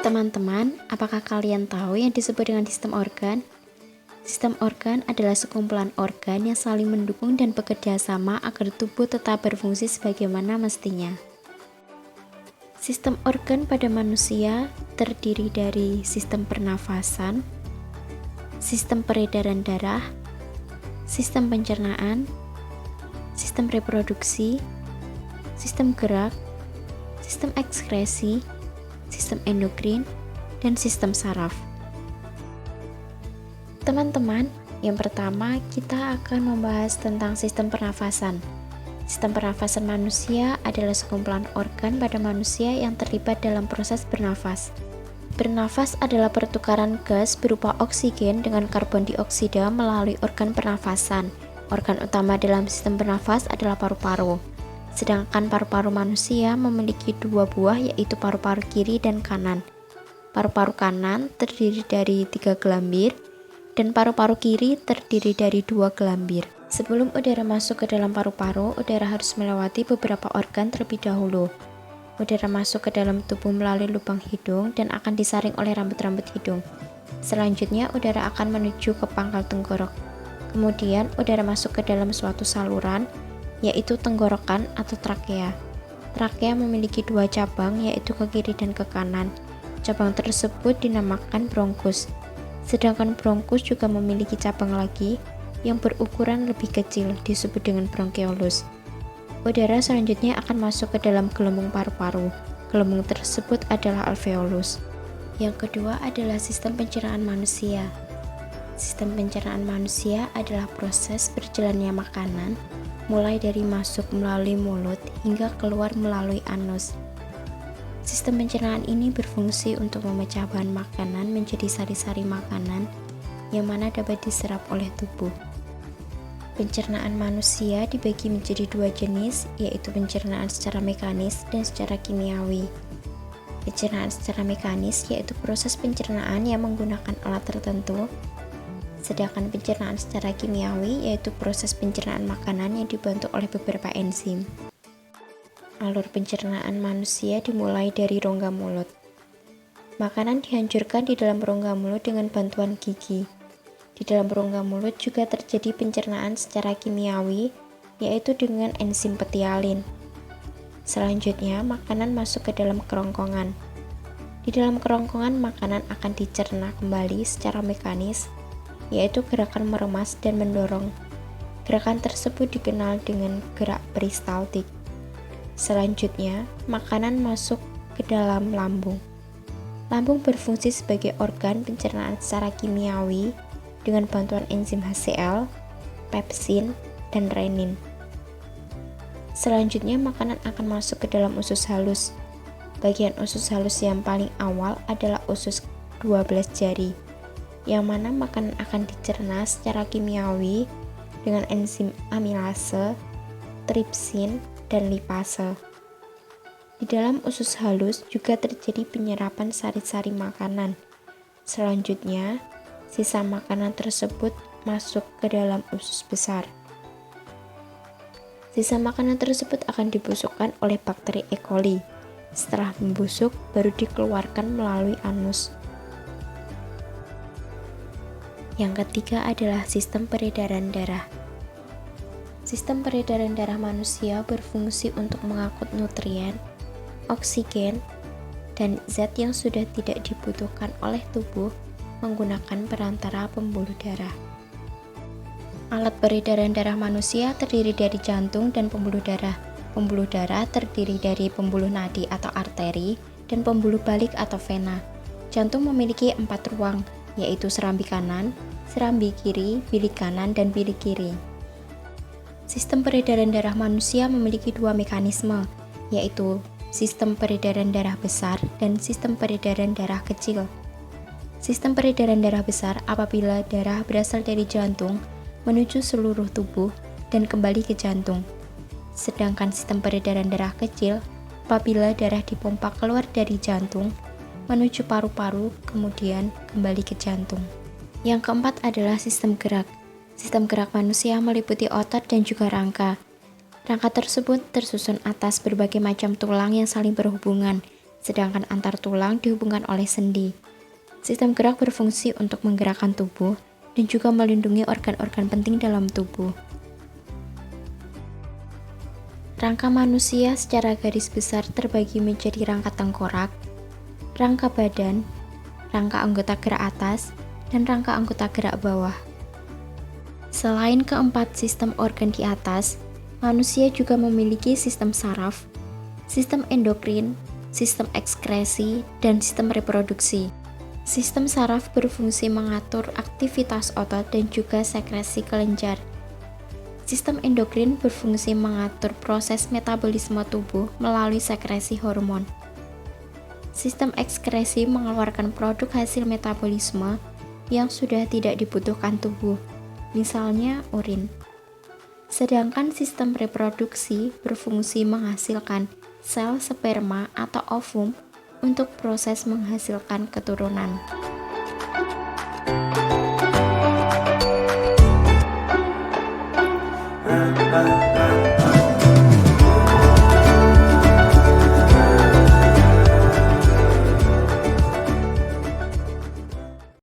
Teman-teman, apakah kalian tahu yang disebut dengan sistem organ? Sistem organ adalah sekumpulan organ yang saling mendukung dan bekerja sama agar tubuh tetap berfungsi sebagaimana mestinya. Sistem organ pada manusia terdiri dari sistem pernafasan, sistem peredaran darah, sistem pencernaan, sistem reproduksi, sistem gerak, sistem ekskresi, sistem endokrin, dan sistem saraf. Teman-teman, yang pertama kita akan membahas tentang sistem pernafasan. Sistem pernafasan manusia adalah sekumpulan organ pada manusia yang terlibat dalam proses bernafas. Bernafas adalah pertukaran gas berupa oksigen dengan karbon dioksida melalui organ pernafasan. Organ utama dalam sistem bernafas adalah paru-paru. Sedangkan paru-paru manusia memiliki dua buah, yaitu paru-paru kiri dan kanan. Paru-paru kanan terdiri dari 3 gelambir, dan paru-paru kiri terdiri dari 2 gelambir. Sebelum udara masuk ke dalam paru-paru, udara harus melewati beberapa organ terlebih dahulu. Udara masuk ke dalam tubuh melalui lubang hidung dan akan disaring oleh rambut-rambut hidung. Selanjutnya, udara akan menuju ke pangkal tenggorok. Kemudian, udara masuk ke dalam suatu saluran, yaitu tenggorokan atau trakea. Trakea memiliki 2 cabang, yaitu ke kiri dan ke kanan. Cabang tersebut dinamakan bronkus. Sedangkan bronkus juga memiliki cabang lagi yang berukuran lebih kecil, disebut dengan bronkeolus. Udara selanjutnya akan masuk ke dalam gelembung paru-paru. Gelembung tersebut adalah alveolus. Yang kedua adalah sistem pencernaan manusia. Sistem pencernaan manusia adalah proses berjalannya makanan, mulai dari masuk melalui mulut hingga keluar melalui anus. Sistem pencernaan ini berfungsi untuk memecah bahan makanan menjadi sari-sari makanan yang mana dapat diserap oleh tubuh. Pencernaan manusia dibagi menjadi 2 jenis, yaitu pencernaan secara mekanis dan secara kimiawi. Pencernaan secara mekanis yaitu proses pencernaan yang menggunakan alat tertentu, sedangkan pencernaan secara kimiawi yaitu proses pencernaan makanan yang dibantu oleh beberapa enzim. Alur pencernaan manusia dimulai dari rongga mulut. Makanan dihancurkan di dalam rongga mulut dengan bantuan gigi. Di dalam rongga mulut juga terjadi pencernaan secara kimiawi, yaitu dengan enzim petialin. Selanjutnya, makanan masuk ke dalam kerongkongan. Di dalam kerongkongan, makanan akan dicerna kembali secara mekanis, yaitu gerakan meremas dan mendorong. Gerakan tersebut dikenal dengan gerak peristaltik. Selanjutnya, makanan masuk ke dalam lambung. Lambung berfungsi sebagai organ pencernaan secara kimiawi dengan bantuan enzim HCl, pepsin, dan renin. Selanjutnya, makanan akan masuk ke dalam usus halus. Bagian usus halus yang paling awal adalah usus 12 jari, yang mana makanan akan dicerna secara kimiawi dengan enzim amilase, tripsin, dan lipase. Di dalam usus halus juga terjadi penyerapan sari-sari makanan. Selanjutnya, sisa makanan tersebut masuk ke dalam usus besar. Sisa makanan tersebut akan dibusukkan oleh bakteri E. coli. Setelah membusuk, baru dikeluarkan melalui anus. Yang ketiga adalah sistem peredaran darah. Sistem peredaran darah manusia berfungsi untuk mengangkut nutrien, oksigen, dan zat yang sudah tidak dibutuhkan oleh tubuh menggunakan perantara pembuluh darah. Alat peredaran darah manusia terdiri dari jantung dan pembuluh darah. Pembuluh darah terdiri dari pembuluh nadi atau arteri dan pembuluh balik atau vena. Jantung memiliki 4 ruang, yaitu serambi kanan, serambi kiri, bilik kanan, dan bilik kiri. Sistem peredaran darah manusia memiliki 2 mekanisme, yaitu sistem peredaran darah besar dan sistem peredaran darah kecil. Sistem peredaran darah besar apabila darah berasal dari jantung menuju seluruh tubuh dan kembali ke jantung. Sedangkan sistem peredaran darah kecil apabila darah dipompa keluar dari jantung menuju paru-paru kemudian kembali ke jantung. Yang keempat adalah sistem gerak. Sistem gerak manusia meliputi otot dan juga rangka. Rangka tersebut tersusun atas berbagai macam tulang yang saling berhubungan, sedangkan antar tulang dihubungkan oleh sendi. Sistem gerak berfungsi untuk menggerakkan tubuh dan juga melindungi organ-organ penting dalam tubuh. Rangka manusia secara garis besar terbagi menjadi rangka tengkorak, rangka badan, rangka anggota gerak atas, dan rangka anggota gerak bawah. Selain keempat sistem organ di atas, manusia juga memiliki sistem saraf, sistem endokrin, sistem ekskresi, dan sistem reproduksi. Sistem saraf berfungsi mengatur aktivitas otot dan juga sekresi kelenjar. Sistem endokrin berfungsi mengatur proses metabolisme tubuh melalui sekresi hormon. Sistem ekskresi mengeluarkan produk hasil metabolisme yang sudah tidak dibutuhkan tubuh, misalnya urin. Sedangkan sistem reproduksi berfungsi menghasilkan sel sperma atau ovum untuk proses menghasilkan keturunan.